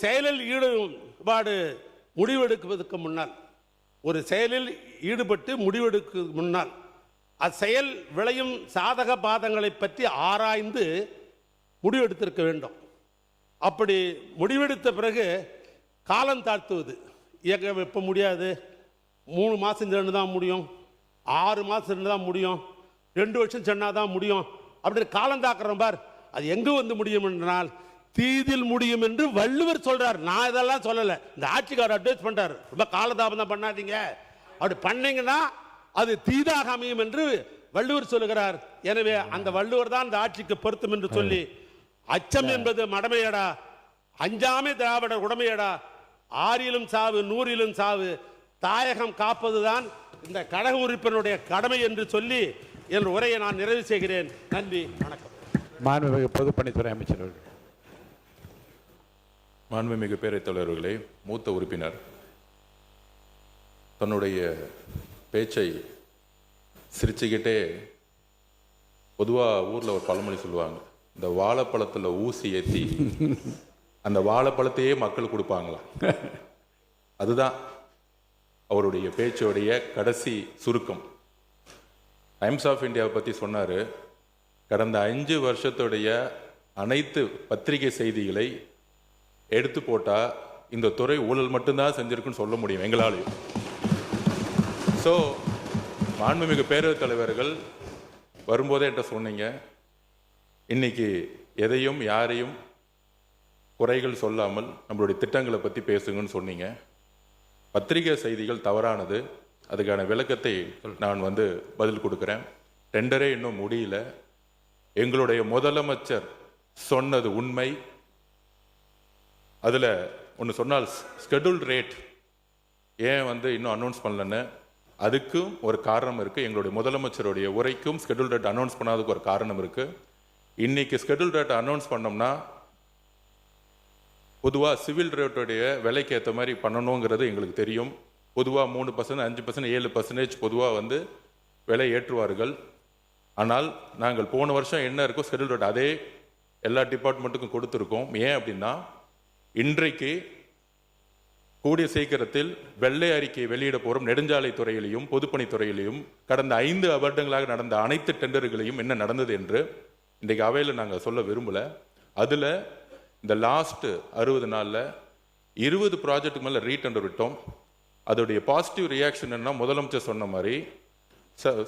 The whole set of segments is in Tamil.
செயலில் ஈடுபாடு முடிவெடுப்பதற்கு முன்னால், ஒரு செயலில் ஈடுபட்டு முடிவெடுக்க முன்னால் அச்செயல் விளையும் சாதக பாதங்களை பற்றி ஆராய்ந்து முடிவெடுத்திருக்க வேண்டும். அப்படி முடிவெடுத்த பிறகு காலம் தாழ்த்துவது, எங்க எப்போ முடியாது, 3 மாதம் சென்று தான் முடியும், 6 மாதம் சென்று தான் முடியும், 2 வருஷம் சென்னா தான் முடியும் அப்படின்னு காலம் தாக்குறோம் பார். அது எங்கு வந்து முடியும் என்றால் தீதில் முடியும் என்று வள்ளுவர் சொல்றார். நான் இதெல்லாம் சொல்லலை, இந்த ஆட்சிக்காரர் அட்வைஸ் பண்றார், ரொம்ப காலதாபம் தான் பண்ணாதீங்க, அப்படி பண்ணீங்கன்னா அது தீதாக அமையும் என்று வள்ளுவர் சொல்லுகிறார். எனவே அந்த வள்ளுவர் தான் இந்த ஆட்சிக்கு பொருத்தம் என்று சொல்லி, அச்சம் என்பது மடமையடா, அஞ்சாமே திராவிடர் உடமையடா, ஆறிலும் சாவு 100லும் சாவு, தாயகம் காப்பதுதான் இந்த கழக உறுப்பினருடைய கடமை என்று சொல்லி என் உரையை நான் நிறைவு செய்கிறேன். நன்றி, வணக்கம். மாண்புமிகு பொதுப்பணித்துறை அமைச்சர் அவர்கள். மாண்புமிகு பேரவைத் தலைவர்களே, மூத்த உறுப்பினர் தன்னுடைய பேச்சை சிரிச்சுக்கிட்டே, பொதுவாக ஊரில் ஒரு பழமொழி சொல்லுவாங்க, இந்த வாழைப்பழத்தில் ஊசி ஏற்றி அந்த வாழைப்பழத்தையே மக்கள் கொடுப்பாங்களாம். அதுதான் அவருடைய பேச்சோடைய கடைசி சுருக்கம். டைம்ஸ் ஆஃப் இந்தியாவை பற்றி சொன்னார். கடந்த 5 வருஷத்துடைய அனைத்து பத்திரிகை செய்திகளை எடுத்து போட்டால் இந்த துறை ஊழல் மட்டும்தான் செஞ்சிருக்குன்னு சொல்ல முடியும் எங்களாலையும். ஸோ மாண்புமிகு பேரவைத் தலைவர்கள் வரும்போதே என்கிட்ட சொன்னீங்க, இன்னைக்கு எதையும் யாரையும் குறைகள் சொல்லாமல் நம்மளுடைய திட்டங்களை பற்றி பேசுங்கன்னு சொன்னீங்க. பத்திரிகை செய்திகள் தவறானது, அதுக்கான விளக்கத்தை நான் பதில் கொடுக்குறேன். டெண்டரே இன்னும் முடியல. எங்களுடைய முதலமைச்சர் சொன்னது உண்மை. அதில் ஒன்று சொன்னால், ஸ்கெடியூல்ட் ரேட் ஏன் இன்னும் அனௌன்ஸ் பண்ணலன்னு, அதுக்கும் ஒரு காரணம் இருக்குது. எங்களுடைய முதலமைச்சருடைய உரைக்கும் ஸ்கெடியூல் ரேட் அனௌன்ஸ் பண்ணாததுக்கு ஒரு காரணம் இருக்குது. இன்னைக்கு ஸ்கெடியூல் ரேட் அனௌன்ஸ் பண்ணோம்னா பொதுவாக சிவில் ரேட்டுடைய விலைக்கு ஏற்ற மாதிரி பண்ணணுங்கிறது எங்களுக்கு தெரியும். பொதுவாக 3%, 5%, 7% பொதுவாக விலை ஏற்றுவார்கள். ஆனால் நாங்கள் போன வருஷம் என்ன இருக்கோ ஸ்கெடியூல் ரேட் அதே எல்லா டிபார்ட்மெண்ட்டுக்கும் கொடுத்துருக்கோம். ஏன் அப்படின்னா, இன்றைக்கு கூடிய சீக்கிரத்தில் வெள்ளை அறிக்கை வெளியிட போகிறோம். நெடுஞ்சாலை துறையிலையும் பொதுப்பணித்துறையிலையும் கடந்த 5 வருடங்களாக நடந்த அனைத்து டெண்டர்களையும் என்ன நடந்தது என்று இன்றைக்கு அவையில் நாங்கள் சொல்ல விரும்பலை. அதில் இந்த லாஸ்ட் 60 நாளில் 20 ப்ராஜெக்ட்டுக்கு மேலே ரீடெண்டர் விட்டோம். அதோடைய பாசிட்டிவ் ரியாக்ஷன் என்ன, முதலமைச்சர்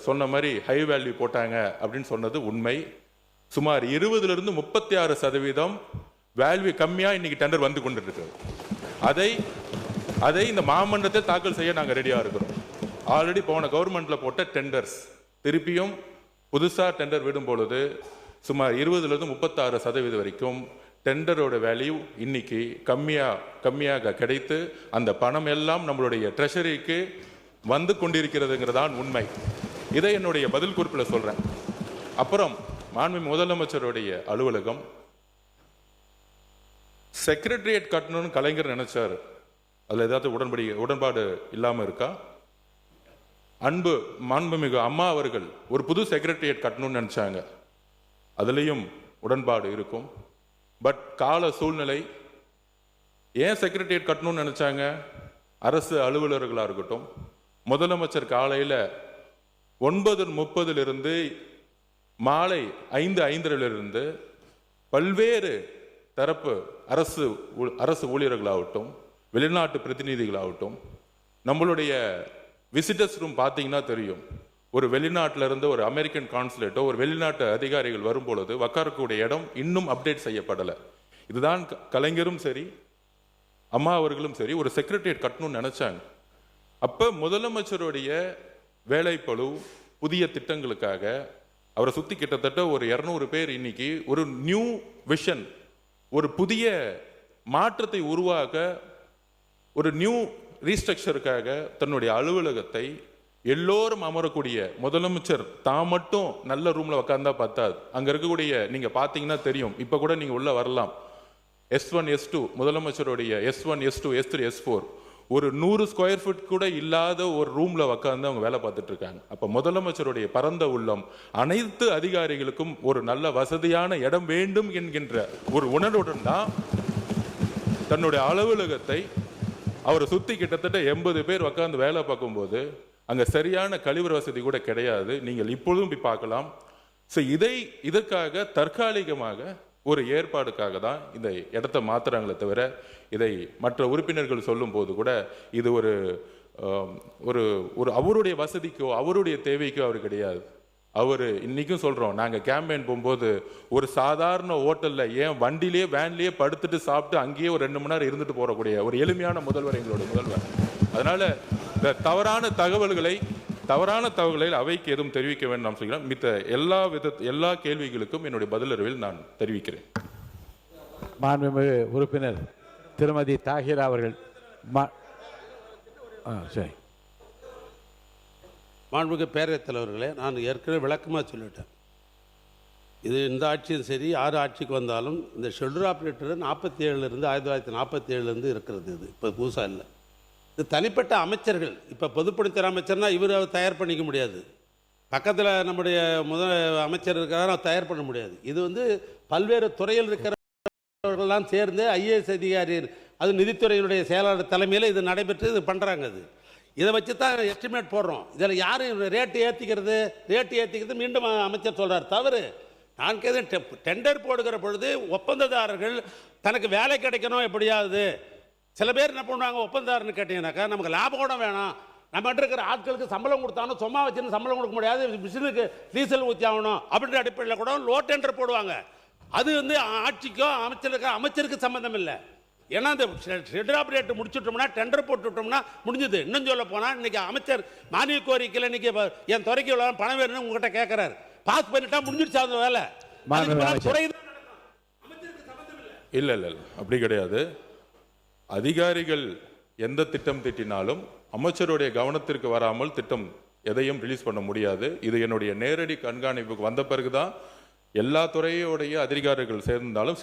சொன்ன மாதிரி ஹை வேல்யூ போட்டாங்க அப்படின்னு சொன்னது உண்மை. சுமார் 20லிருந்து 36% வேல்யூ கம்மியாக இன்னைக்கு டெண்டர் வந்து கொண்டு இருக்கு. அதை இந்த மாமன்றத்தை தாக்கல் செய்ய நாங்கள் ரெடியாக இருக்கிறோம். ஆல்ரெடி போன கவர்மெண்ட்டில் போட்ட டெண்டர்ஸ் திருப்பியும் புதுசாக டெண்டர் விடும் பொழுது சுமார் 20லிருந்து 36% வரைக்கும் டெண்டரோட வேல்யூ இன்னைக்கு கம்மியாக கிடைத்து அந்த பணம் எல்லாம் நம்மளுடைய ட்ரெஷரிக்கு வந்து கொண்டிருக்கிறதுங்கிறதான் உண்மை. இதை என்னுடைய பதில் குறிப்பில் சொல்கிறேன். அப்புறம் மாண்புமிகு முதலமைச்சருடைய அலுவலகம் செக்ரட்டரியேட் கட்டணும்னு கலைஞர் நினைச்சார். அதில் ஏதாவது உடன்பாடு இல்லாமல் இருக்கா? மாண்புமிகு அம்மா அவர்கள் ஒரு புது செக்ரட்டரியேட் கட்டணும்னு நினைச்சாங்க, அதுலேயும் உடன்பாடு இருக்கும். பட் கால சூழ்நிலை, ஏன் செக்ரட்டரியேட் கட்டணும்னு நினைச்சாங்க? அரசு அலுவலர்களாக இருக்கட்டும், முதலமைச்சர் காலையில் 9:30 மாலை 5:05 பல்வேறு தரப்பு அரசு ஊழியர்களாகட்டும், வெளிநாட்டு பிரதிநிதிகளாகட்டும், நம்மளுடைய விசிட்டர்ஸ் ரூம் பார்த்தீங்கன்னா தெரியும். ஒரு வெளிநாட்டில் இருந்து ஒரு அமெரிக்கன் கான்சுலேட்டோ ஒரு வெளிநாட்டு அதிகாரிகள் வரும்பொழுது உட்காரக்கூடிய இடம் இன்னும் அப்டேட் செய்யப்படலை. இதுதான் கலைஞரும் சரி அம்மா அவர்களும் சரி ஒரு செக்ரட்டரியேட் கட்டணும்னு நினைச்சாங்க. அப்போ முதலமைச்சருடைய வேலைப்பளு புதிய திட்டங்களுக்காக அவரை சுற்றி கிட்டத்தட்ட ஒரு 200 பேர் இன்னைக்கு ஒரு நியூ விஷன், ஒரு புதிய மாற்றத்தை உருவாக்க, ஒரு நியூ ரீஸ்ட்ரக்சருக்காக தன்னுடைய அலுவலகத்தை எல்லோரும் அமரக்கூடிய, முதலமைச்சர் தான் மட்டும் நல்ல ரூம்ல உட்கார்ந்தா பார்த்தாது, அங்க இருக்கக்கூடிய நீங்க பாத்தீங்கன்னா தெரியும், இப்ப கூட நீங்க உள்ள வரலாம், S1 S2 முதலமைச்சருடைய S1 S2 S3 S4 ஒரு 100 ஸ்கொயர் ஃபீட் கூட இல்லாத ஒரு ரூம்ல உட்கார்ந்து அவங்க வேலை பார்த்துட்டு இருக்காங்க. அப்ப முதலமைச்சருடைய பரந்த உள்ளம் அனைத்து அதிகாரிகளுக்கும் ஒரு நல்ல வசதியான இடம் வேண்டும் என்கின்ற ஒரு உணர்வுடன் தான் தன்னுடைய அலுவலகத்தை அவரை சுற்றி கிட்டத்தட்ட 80 பேர் உட்காந்து வேலை பார்க்கும்போது அங்கே சரியான கழிவறை வசதி கூட கிடையாது. நீங்கள் இப்பொழுதும் போய் பார்க்கலாம். ஸோ இதற்காக தற்காலிகமாக ஒரு ஏற்பாடுக்காக தான் இந்த இடத்த மாத்துறாங்களே தவிர, இதை மற்ற உறுப்பினர்கள் சொல்லும் போது கூட இது ஒரு ஒரு அவருடைய வசதிக்கோ அவருடைய தேவைக்கோ அவர் கிடையாது. அவர் இன்னைக்கும் சொல்றோம், நாங்க கேம்பெயின் போகும்போது ஒரு சாதாரண ஹோட்டல்ல ஏன் வண்டிலேயே வேன்லயே படுத்துட்டு சாப்பிட்டு அங்கேயே ஒரு 2 மணி நேரம் இருந்துட்டு போறக்கூடிய ஒரு எளிமையான முதல்வர் எங்களுடைய முதல்வர். அதனால இந்த தவறான தகவல்களை அவைக்கு எதுவும் தெரிவிக்க வேண்டும் நாம் சொல்கிறோம். மித்த எல்லா கேள்விகளுக்கும் என்னுடைய பதிலறிவில் நான் தெரிவிக்கிறேன். மாண்புமிகு உறுப்பினர் திருமதி தாஹிரா அவர்கள். சரி. மாண்புமிகு பேரவைத் தலைவர்களே, நான் ஏற்கனவே விளக்கமாக சொல்லிட்டேன். இது இந்த ஆட்சியும் சரி, யார் ஆட்சிக்கு வந்தாலும் இந்த ஷெட்யூல் ஆப்ரேட்டர் 47 1947 இருக்கிறது. இது இப்போ புதுசாக இல்லை. இது தனிப்பட்ட அமைச்சர்கள். இப்போ பொதுப்பணித்துறை அமைச்சர்னா இவர் தயார் பண்ணிக்க முடியாது. பக்கத்தில் நம்முடைய அமைச்சர் இருக்கிறார், தயார் பண்ண முடியாது. இது பல்வேறு துறையில் இருக்கிறவர்கள்லாம் சேர்ந்து ஐஏஎஸ் அதிகாரி, அது நிதித்துறையினுடைய செயலாளர் தலைமையில் இது நடைபெற்று இது பண்ணுறாங்க. இதை வச்சு தான் எஸ்டிமேட் போடுறோம். இதில் யார் ரேட்டு ஏற்றிக்கிறது மீண்டும் அமைச்சர் சொல்கிறார், தவறு. நான் டெண்டர் போடுகிற பொழுது ஒப்பந்ததாரர்கள் தனக்கு வேலை கிடைக்கணும். எப்படியாவது சில பேர் என்ன பண்ணுவாங்க, ஒப்பந்ததாரன்னு கேட்டீங்கன்னாக்கா நமக்கு லாபம் கூட வேணாம், நம்ம இருக்கிற ஆட்களுக்கு சம்பளம் கொடுத்தாலும் சும்மா வச்சுன்னு சம்பளம் கொடுக்க முடியாது, மிஷினுக்கு டீசல் ஊற்றி ஆகணும் அப்படின்ற அடிப்படையில் கூட லோ டெண்டர் போடுவாங்க. அது ஆட்சிக்கோ அமைச்சருக்கு சம்மந்தம் இல்லை. ஏன்னா இந்த ஷெட்யூல் ஆப்ரேட் முடிச்சுட்டோம்னா, டெண்டர் போட்டுவிட்டோம்னா முடிஞ்சது. இன்னும் சொல்ல போனால் இன்னைக்கு அமைச்சர் மானிய கோரிக்கையில் இன்னைக்கு என் துறைக்கு பணம் வேணும்னு உங்ககிட்ட கேட்கிறாரு, பாஸ் பண்ணிட்டா முடிஞ்சிருச்சு அந்த வேலை. இல்லை அப்படி கிடையாது. அதிகாரிகள் எந்த திட்டம் திட்டினாலும் அமைச்சருடைய கவனத்திற்கு வராமல் திட்டம் எதையும் ரிலீஸ் பண்ண முடியாது. இது என்னுடைய நேரடி கண்காணிப்புக்கு வந்த பிறகுதான் எல்லா துறையோடைய அதிகாரிகள் சேர்ந்தாலும்